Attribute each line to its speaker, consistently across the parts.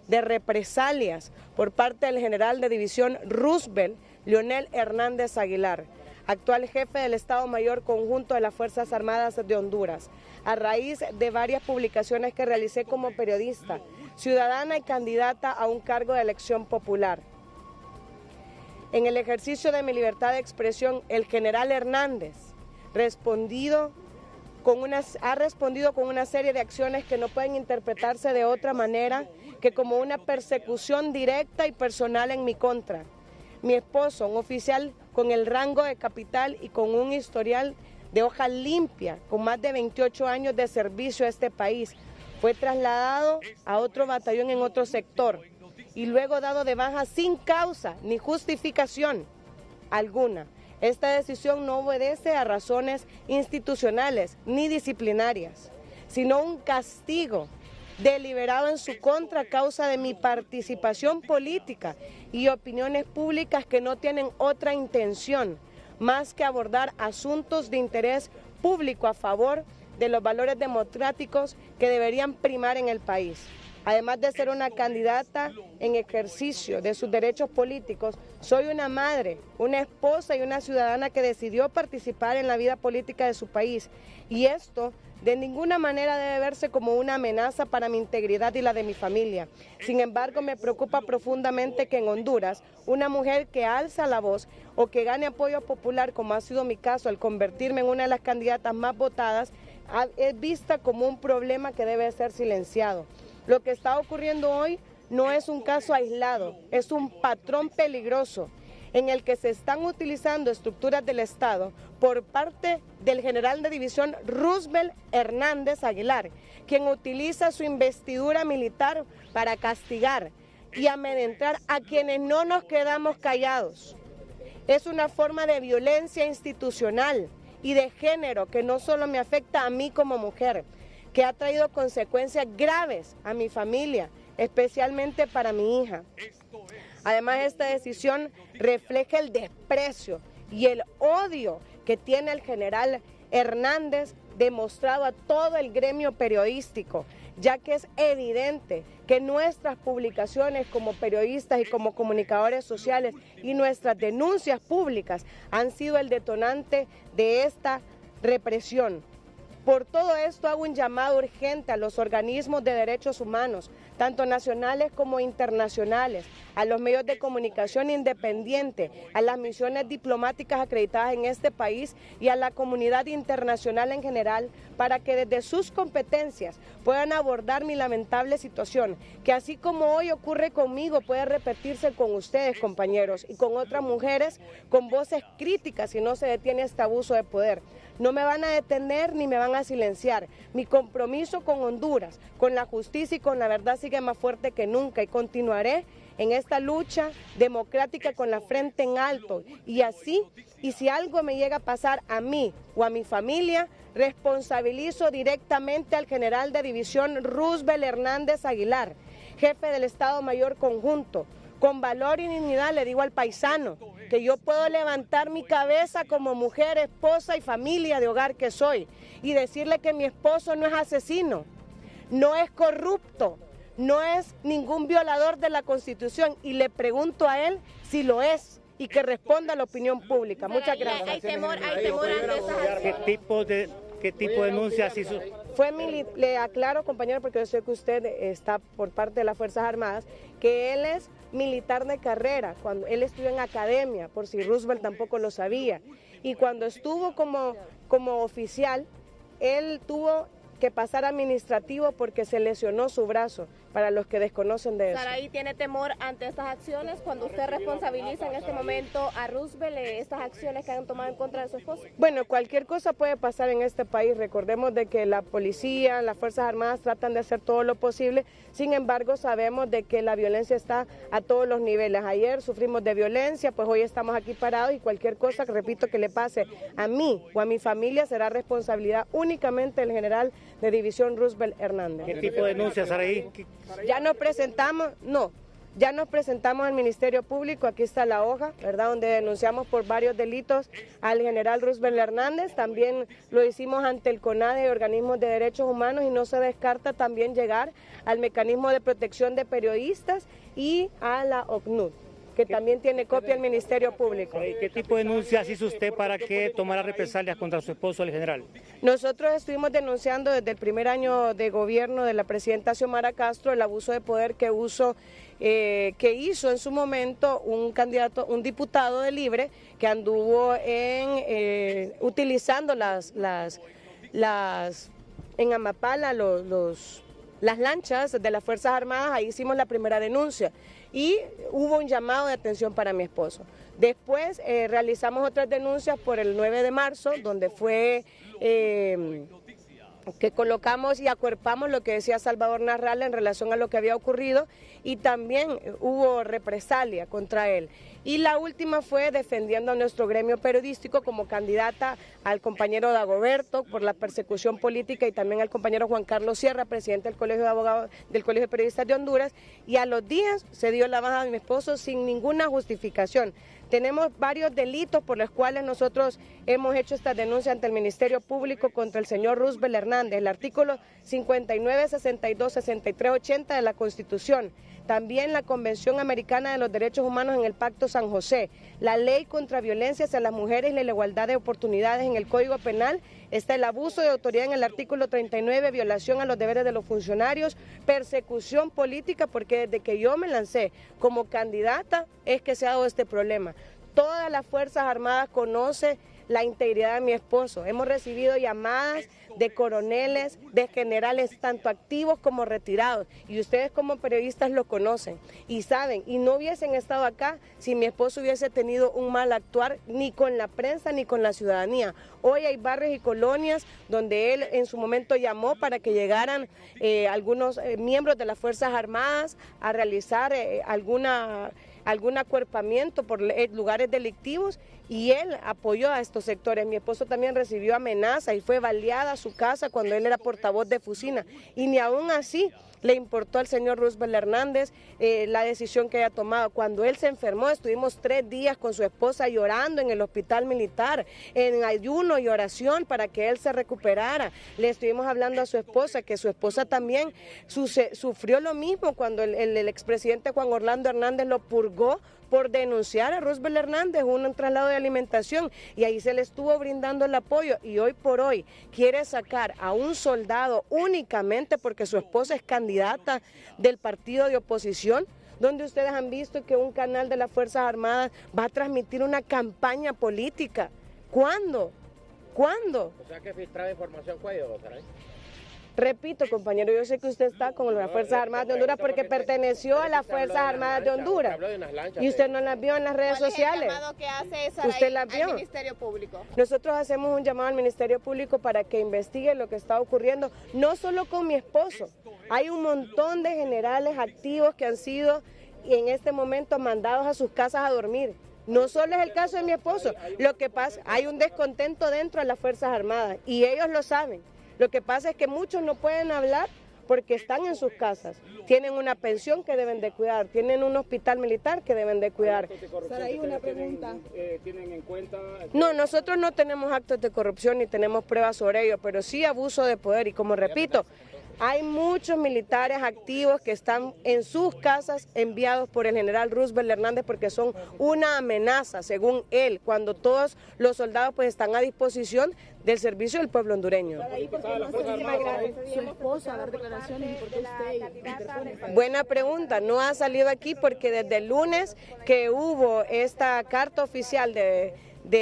Speaker 1: de represalias por parte del general de división Roosevelt, Leonel Hernández Aguilar, actual jefe del Estado Mayor Conjunto de las Fuerzas Armadas de Honduras, a raíz de varias publicaciones que realicé como periodista, ciudadana y candidata a un cargo de elección popular. En el ejercicio de mi libertad de expresión, el general Hernández ha respondido con una serie de acciones que no pueden interpretarse de otra manera que como una persecución directa y personal en mi contra. Mi esposo, un oficial con el rango de capitán y con un historial de hoja limpia, con más de 28 años de servicio a este país, fue trasladado a otro batallón en otro sector y luego dado de baja sin causa ni justificación alguna. Esta decisión no obedece a razones institucionales ni disciplinarias, sino un castigo deliberado en su contra a causa de mi participación política y opiniones públicas que no tienen otra intención más que abordar asuntos de interés público a favor de los valores democráticos que deberían primar en el país. Además de ser una candidata en ejercicio de sus derechos políticos, soy una madre, una esposa y una ciudadana que decidió participar en la vida política de su país. Y esto de ninguna manera debe verse como una amenaza para mi integridad y la de mi familia. Sin embargo, me preocupa profundamente que en Honduras, una mujer que alza la voz o que gane apoyo popular, como ha sido mi caso al convertirme en una de las candidatas más votadas, es vista como un problema que debe ser silenciado. Lo que está ocurriendo hoy no es un caso aislado, es un patrón peligroso en el que se están utilizando estructuras del Estado por parte del general de división Roosevelt Hernández Aguilar, quien utiliza su investidura militar para castigar y amedrentar a quienes no nos quedamos callados. Es una forma de violencia institucional y de género que no solo me afecta a mí como mujer, que ha traído consecuencias graves a mi familia, especialmente para mi hija. Además, esta decisión refleja el desprecio y el odio que tiene el general Hernández demostrado a todo el gremio periodístico, ya que es evidente que nuestras publicaciones como periodistas y como comunicadores sociales y nuestras denuncias públicas han sido el detonante de esta represión. Por todo esto hago un llamado urgente a los organismos de derechos humanos, tanto nacionales como internacionales, a los medios de comunicación independientes, a las misiones diplomáticas acreditadas en este país y a la comunidad internacional en general, para que desde sus competencias puedan abordar mi lamentable situación, que así como hoy ocurre conmigo, puede repetirse con ustedes, compañeros, y con otras mujeres con voces críticas si no se detiene este abuso de poder. No me van a detener ni me van a silenciar. Mi compromiso con Honduras, con la justicia y con la verdad sigue más fuerte que nunca y continuaré en esta lucha democrática con la frente en alto. Y si algo me llega a pasar a mí o a mi familia, responsabilizo directamente al general de división Roosevelt Hernández Aguilar, jefe del Estado Mayor Conjunto. Con valor y dignidad le digo al paisano que yo puedo levantar mi cabeza como mujer, esposa y familia de hogar que soy y decirle que mi esposo no es asesino, no es corrupto, no es ningún violador de la Constitución y le pregunto a él si lo es y que responda a la opinión pública. Muchas gracias.
Speaker 2: ¿Hay temor ante esas acciones?
Speaker 3: ¿Qué tipo de denuncias hizo?
Speaker 1: Le aclaro, compañero, porque yo sé que usted está por parte de las Fuerzas Armadas, que él es militar de carrera, cuando él estudió en academia, por si Roosevelt tampoco lo sabía, y cuando estuvo como oficial, él tuvo que pasar administrativo porque se lesionó su brazo, para los que desconocen de eso.
Speaker 2: Saraí, ¿tiene temor ante estas acciones cuando usted responsabiliza en este momento a Roosevelt estas acciones que han tomado en contra de su esposo?
Speaker 1: Bueno, cualquier cosa puede pasar en este país. Recordemos de que la policía, las Fuerzas Armadas tratan de hacer todo lo posible. Sin embargo, sabemos de que la violencia está a todos los niveles. Ayer sufrimos de violencia, pues hoy estamos aquí parados y cualquier cosa, repito, que le pase a mí o a mi familia será responsabilidad únicamente del general de división Roosevelt Hernández.
Speaker 3: ¿Qué tipo de denuncias, Saraí?
Speaker 1: Ya nos presentamos, no, Ya nos presentamos al Ministerio Público, aquí está la hoja, ¿verdad?, donde denunciamos por varios delitos al general Roosevelt Hernández. También lo hicimos ante el CONADE y organismos de derechos humanos, y no se descarta también llegar al mecanismo de protección de periodistas y a la OCNUD, que también tiene copia el Ministerio Público.
Speaker 3: ¿Qué tipo de denuncias hizo usted para que tomara represalias contra su esposo, el general?
Speaker 1: Nosotros estuvimos denunciando desde el primer año de gobierno de la presidenta Xiomara Castro el abuso de poder que hizo en su momento un diputado de Libre que anduvo utilizando en Amapala las lanchas de las Fuerzas Armadas. Ahí hicimos la primera denuncia y hubo un llamado de atención para mi esposo. Después realizamos otras denuncias por el 9 de marzo, donde fue que colocamos y acuerpamos lo que decía Salvador Narral en relación a lo que había ocurrido, y también hubo represalia contra él. Y la última fue defendiendo a nuestro gremio periodístico como candidata al compañero Dagoberto por la persecución política, y también al compañero Juan Carlos Sierra, presidente del Colegio de Abogados del Colegio de Periodistas de Honduras, y a los días se dio la baja de mi esposo sin ninguna justificación. Tenemos varios delitos por los cuales nosotros hemos hecho esta denuncia ante el Ministerio Público contra el señor Roosevelt Hernández, el artículo 59, 62, 63, 80 de la Constitución, también la Convención Americana de los Derechos Humanos en el Pacto San José, la Ley contra Violencia hacia las Mujeres y la Igualdad de Oportunidades en el Código Penal, está el abuso de autoridad en el artículo 39, violación a los deberes de los funcionarios, persecución política, porque desde que yo me lancé como candidata es que se ha dado este problema. Todas las Fuerzas Armadas conocen la integridad de mi esposo. Hemos recibido llamadas de coroneles, de generales, tanto activos como retirados, y ustedes como periodistas lo conocen y saben, y no hubiesen estado acá si mi esposo hubiese tenido un mal actuar ni con la prensa ni con la ciudadanía. Hoy hay barrios y colonias donde él en su momento llamó para que llegaran algunos miembros de las Fuerzas Armadas a realizar algún acuerpamiento por lugares delictivos, y él apoyó a estos sectores. Mi esposo también recibió amenazas y fue baleada su casa cuando él era portavoz de Fusina, y ni aún así le importó al señor Roosevelt Hernández la decisión que haya tomado. Cuando él se enfermó, estuvimos 3 días con su esposa llorando en el hospital militar, en ayuno y oración para que él se recuperara. Le estuvimos hablando a su esposa, que su esposa también sufrió lo mismo cuando el expresidente Juan Orlando Hernández lo purgó por denunciar a Roosevelt Hernández un traslado de alimentación, y ahí se le estuvo brindando el apoyo, y hoy por hoy quiere sacar a un soldado únicamente porque su esposa es candidata del partido de oposición, donde ustedes han visto que un canal de las Fuerzas Armadas va a transmitir una campaña política. ¿Cuándo? ¿Cuándo?
Speaker 4: O sea que filtraba información Cuello, ¿sabes?
Speaker 1: Repito, compañero, yo sé que usted está con las Fuerzas Armadas de Honduras porque perteneció a las Fuerzas Armadas de Honduras. Y usted no las vio en las redes sociales.
Speaker 2: ¿Cuál es el llamado que hace Saraí
Speaker 1: ¿Usted las vio?
Speaker 2: al Ministerio Público?
Speaker 1: Nosotros hacemos un llamado al Ministerio Público para que investigue lo que está ocurriendo, no solo con mi esposo. Hay un montón de generales activos que han sido en este momento mandados a sus casas a dormir. No solo es el caso de mi esposo. Lo que pasa, hay un descontento dentro de las Fuerzas Armadas y ellos lo saben. Lo que pasa es que muchos no pueden hablar porque están en sus casas, tienen una pensión que deben de cuidar, tienen un hospital militar que deben de cuidar.
Speaker 5: Saraí, una pregunta.
Speaker 4: ¿Tienen en cuenta?
Speaker 1: No, nosotros no tenemos actos de corrupción ni tenemos pruebas sobre ello, pero sí abuso de poder, y como repito, hay muchos militares activos que están en sus casas enviados por el general Roosevelt Hernández porque son una amenaza, según él, cuando todos los soldados pues están a disposición del servicio del pueblo hondureño.
Speaker 5: Saraí, ¿por qué no se anima su esposa a dar declaraciones y por qué usted interpone?
Speaker 1: Buena pregunta, no ha salido aquí porque desde el lunes que hubo esta carta oficial de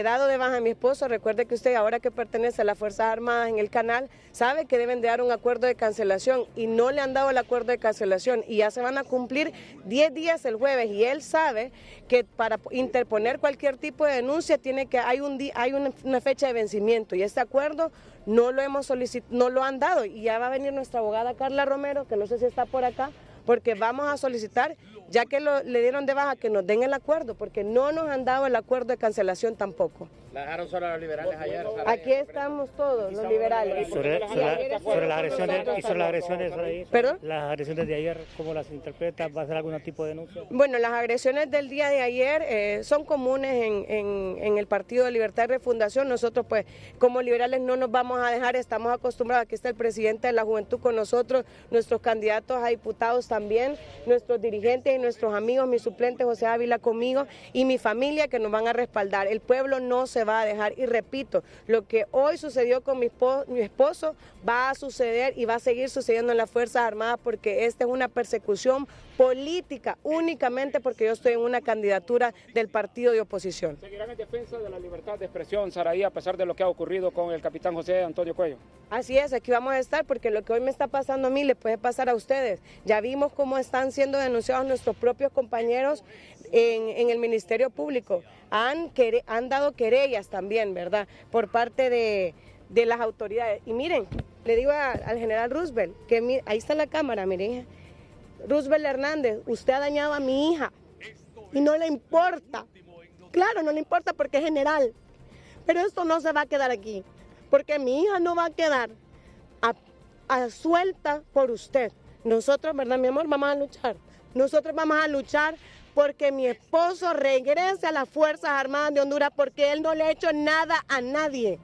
Speaker 1: dado de baja a mi esposo, recuerde que usted ahora que pertenece a las Fuerzas Armadas en el canal, sabe que deben de dar un acuerdo de cancelación y no le han dado el acuerdo de cancelación y ya se van a cumplir 10 días el jueves y él sabe que para interponer cualquier tipo de denuncia hay una fecha de vencimiento y este acuerdo no lo hemos solicitado, no lo han dado y ya va a venir nuestra abogada Carla Romero, que no sé si está por acá, porque vamos a solicitar, ya que le dieron de baja, que nos den el acuerdo, porque no nos han dado el acuerdo de cancelación tampoco.
Speaker 4: La dejaron solo a los liberales ayer.
Speaker 1: Aquí estamos todos, los liberales.
Speaker 3: Sobre las agresiones ahí,
Speaker 1: ¿Perdón?
Speaker 3: las agresiones de ayer, ¿cómo las interpreta? ¿Va a hacer algún tipo de denuncia?
Speaker 1: Bueno, las agresiones del día de ayer son comunes en el Partido de Libertad y Refundación. Nosotros, pues, como liberales no nos vamos a dejar, estamos acostumbrados. Aquí está el presidente de la Juventud con nosotros, nuestros candidatos a diputados también, nuestros dirigentes y nuestros amigos, mi suplente José Ávila conmigo y mi familia que nos van a respaldar. El pueblo no se va a dejar y repito, lo que hoy sucedió con mi esposo va a suceder y va a seguir sucediendo en las Fuerzas Armadas porque esta es una persecución política únicamente porque yo estoy en una candidatura del partido de oposición.
Speaker 4: ¿Seguirán en defensa de la libertad de expresión, Saraí, a pesar de lo que ha ocurrido con el capitán José Antonio Cuello?
Speaker 1: Así es, aquí vamos a estar porque lo que hoy me está pasando a mí le puede pasar a ustedes. Ya vimos cómo están siendo denunciados nuestros propios compañeros en el Ministerio Público. Han dado querellas también, ¿verdad?, por parte de las autoridades. Y miren, le digo al general Roosevelt, que ahí está la cámara, miren, Roosevelt Hernández, usted ha dañado a mi hija y no le importa. Claro, no le importa porque es general, pero esto no se va a quedar aquí, porque mi hija no va a quedar a suelta por usted. Nosotros, ¿verdad, mi amor? Vamos a luchar. Nosotros vamos a luchar porque mi esposo regrese a las Fuerzas Armadas de Honduras porque él no le ha hecho nada a nadie.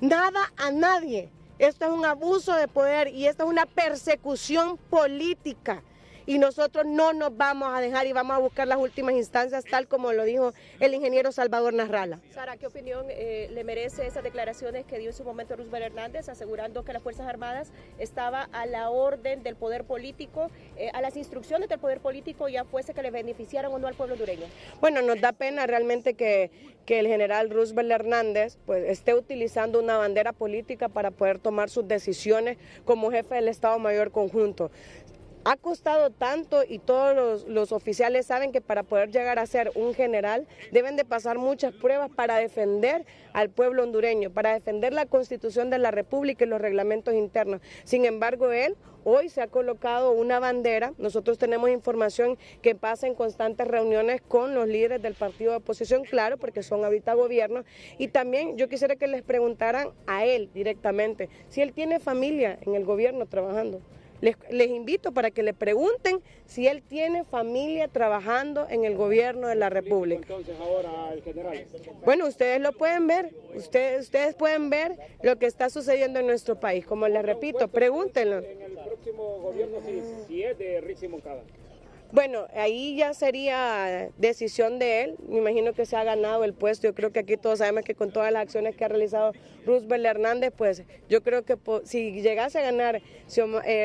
Speaker 1: Nada a nadie. Esto es un abuso de poder y esto es una persecución política. Y nosotros no nos vamos a dejar y vamos a buscar las últimas instancias, tal como lo dijo el ingeniero Salvador Narrala.
Speaker 2: Sara, ¿qué opinión le merece esas declaraciones que dio en su momento Roosevelt Hernández, asegurando que las Fuerzas Armadas estaba a la orden del poder político, a las instrucciones del poder político, ya fuese que le beneficiaran o no al pueblo hondureño?
Speaker 1: Bueno, nos da pena realmente que el general Roosevelt Hernández pues, esté utilizando una bandera política para poder tomar sus decisiones como jefe del Estado Mayor Conjunto. Ha costado tanto y todos los oficiales saben que para poder llegar a ser un general deben de pasar muchas pruebas para defender al pueblo hondureño, para defender la Constitución de la República y los reglamentos internos. Sin embargo, él hoy se ha colocado una bandera. Nosotros tenemos información que pasa en constantes reuniones con los líderes del partido de oposición, claro, porque son ahorita gobierno. Y también yo quisiera que les preguntaran a él directamente si él tiene familia en el gobierno trabajando. Les invito para que le pregunten si él tiene familia trabajando en el gobierno de la República.
Speaker 4: Entonces ahora el general.
Speaker 1: Bueno, ustedes lo pueden ver, ustedes pueden ver lo que está sucediendo en nuestro país. Como les repito, pregúntenlo.
Speaker 4: En el próximo gobierno si es de Rixi Moncada.
Speaker 1: Bueno, ahí ya sería decisión de él. Me imagino que se ha ganado el puesto. Yo creo que aquí todos sabemos que con todas las acciones que ha realizado Roosevelt Hernández, pues yo creo que si llegase a ganar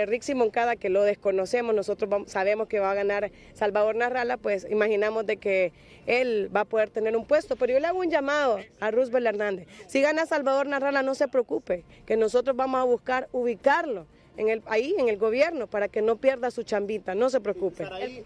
Speaker 1: Rixi Moncada, que lo desconocemos, nosotros sabemos que va a ganar Salvador Narrala, pues imaginamos de que él va a poder tener un puesto. Pero yo le hago un llamado a Roosevelt Hernández. Si gana Salvador Narrala, no se preocupe, que nosotros vamos a buscar ubicarlo ahí en el gobierno para que no pierda su chambita, no se preocupe.
Speaker 6: Saraí,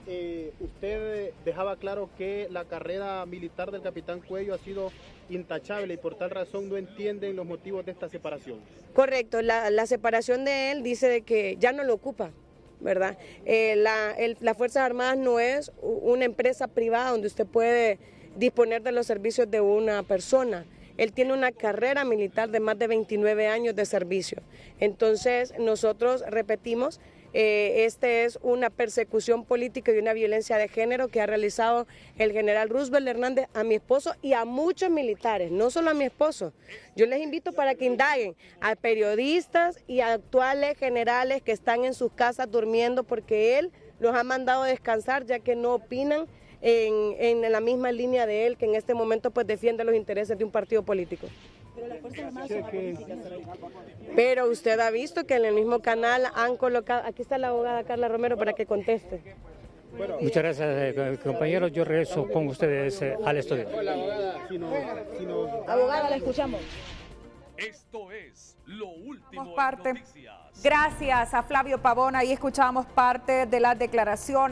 Speaker 6: usted dejaba claro que la carrera militar del capitán Cuello ha sido intachable y por tal razón no entienden los motivos de esta separación.
Speaker 1: Correcto, la separación de él dice de que ya no lo ocupa, ¿verdad? Las Fuerzas Armadas no es una empresa privada donde usted puede disponer de los servicios de una persona. Él tiene una carrera militar de más de 29 años de servicio. Entonces, nosotros repetimos, esta es una persecución política y una violencia de género que ha realizado el general Roosevelt Hernández a mi esposo y a muchos militares, no solo a mi esposo. Yo les invito para que indaguen a periodistas y a actuales generales que están en sus casas durmiendo porque él los ha mandado a descansar ya que no opinan en la misma línea de él, que en este momento pues defiende los intereses de un partido político.
Speaker 5: Pero las Fuerzas Armadas son políticas.
Speaker 1: Pero usted ha visto que en el mismo canal han colocado, aquí está la abogada Carla Romero para que conteste.
Speaker 3: Muchas gracias, compañeros. Yo regreso con ustedes al estudio.
Speaker 5: Abogada, la escuchamos.
Speaker 7: Esto es Lo Último en
Speaker 8: Parte.
Speaker 7: Noticias.
Speaker 8: Gracias a Flavio Pavón. Ahí escuchamos parte de las declaraciones.